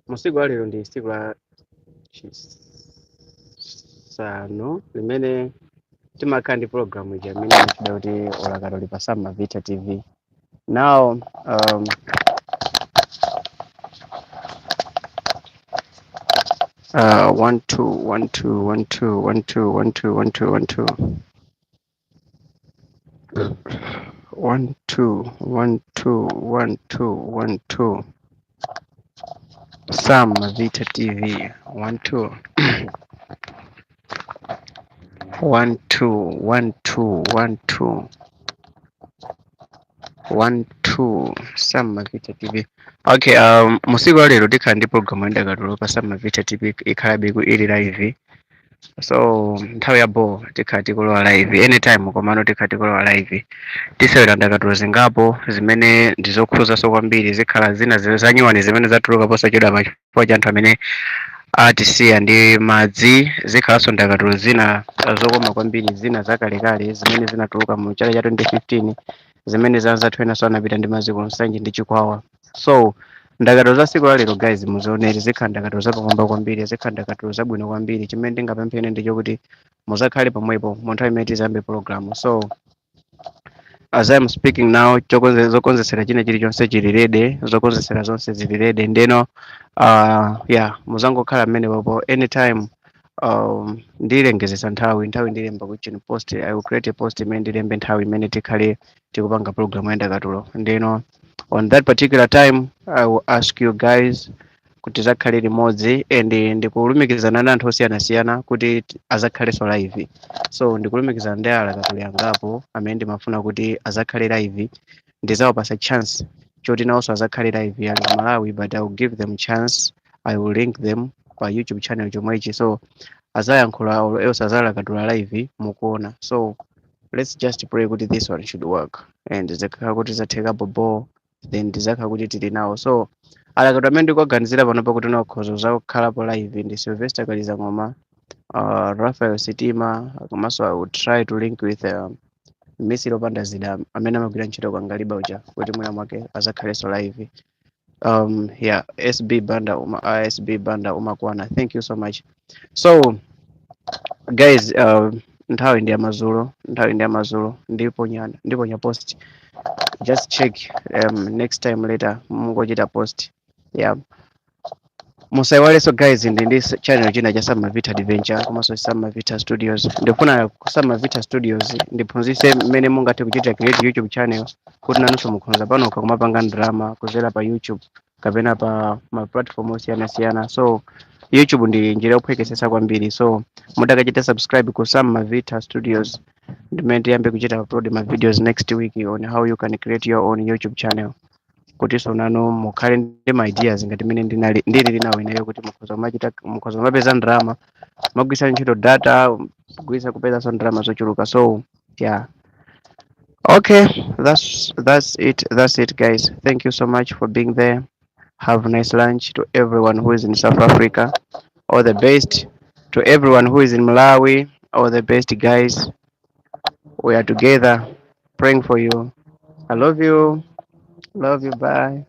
Musiku wa lero ndi tsiku la chisanu limene timakhala ndi program ija imene imachita kuti olakatoli pa Sam Malvitha TV. Now, one two one two one two one two one two one two one two one two one two one two one two Sam Malvitha TV one two one two one two one two one two Sam Malvitha TV. Okay, musiku wa lero tikhala ndi program ya ndakatulo pa Sam Malvitha TV ikhalabe ili live. So nthawi ya bo tikhala tikulowa live anytime, komano tikhala tikulowa live tisewera ndakatulo zingapo zimene ndizokhuzanso kwambiri, zikhala zina zanyuwani zimene zatuluka posachedwa chifukwa cha anthu amene atisiya ndi madzi. Zikhalanso ndakatulo zina zokoma kwambiri, zina zakalekale zimene zinatuluka mu chaka cha 2015 zimene zanzathu enaso anapita ndi maziko nsanje ndi chikwawa. So ndakatulo za siku la lero guys muzionere, zikhala ndakatulo zapamwamba kwambiri, zikhala ndakatulo zabwino kwambiri. Chimene ndingapempheni ndi chokuti muzakhale pomwepo mu nthawi imene tizambe program. So as I'm speaking now, zokonzesera china chilichonse chili ready, zokonzesera zonse zili ready, ndeno yeah, muzangokhala mmene popo anytime. Ndilengezesa nthawi ndilemba kuchini post, I will create a post imene ndilembe nthawi imene tikhale tikupanga program ya ndakatulo. Ndeno on that particular time I will ask you guys kuti zakhale limodzi, and ndikulumikizana na anthu osiyanasiyana kuti azakhalenso live. So ndikulumikizana ndi alakatuli angapo amene ndimafuna kuti azakhale live, ndizawapasa chance choti nawonso azakhale live ya Malawi, but I will give them chance, I will link them pa YouTube channel chomwechi, so azayankhula or else azalakatula live mukuona. So let's just pray kuti this one should work, and zakhala kuti zatheka bobo, then ndizakhala kuti tili nawo. So alakatula amene ndikuwaganizira panopa kuti nakhoza zakukhalapo live ndi Sylvester Kaliza Ng'oma, Raphael Sitima, komanso I would try to link with Messi Lopanda Zida amene amagwira ntchito kwa Ngaliba uja kuti mwina mwake azakhalenso live. Yeah, SB Banda umakwana. Thank you so much. So guys, nthawi ndi amazulo ndiponya post, just check next time later mungochita post. Yeah, musaiwalenso guys, ndi channel china cha Sam Malvitha Adventure komanso Sam Malvitha Studios. Ndifuna ku Sam Malvitha Studios ndiphunzitse mmene mungathe kuchita create YouTube channel kuti nanunso mukhoza pano kumapanga drama kuzera pa YouTube kapena pa ma platform osiyanasiyana. So YouTube ndi njira yophwekesesa kwambiri. So mudakachita subscribe ku Sam Malvitha Studios, ndimene tiyambe kuchita upload ma videos next week on how you can create your own YouTube channel, kuti so nanu mukhale ndi ma ideas ngati mene ndili nawo ineyo, kuti mukhoza mapeza drama, magwisa ntchito data, kugwisa kupeza drama zochuluka. So yeah, okay, that's it guys. Thank you so much for being there. Have a nice lunch to everyone who is in South Africa. All the best to everyone who is in Malawi. All the best guys. We are together praying for you. I love you. Love you. Bye.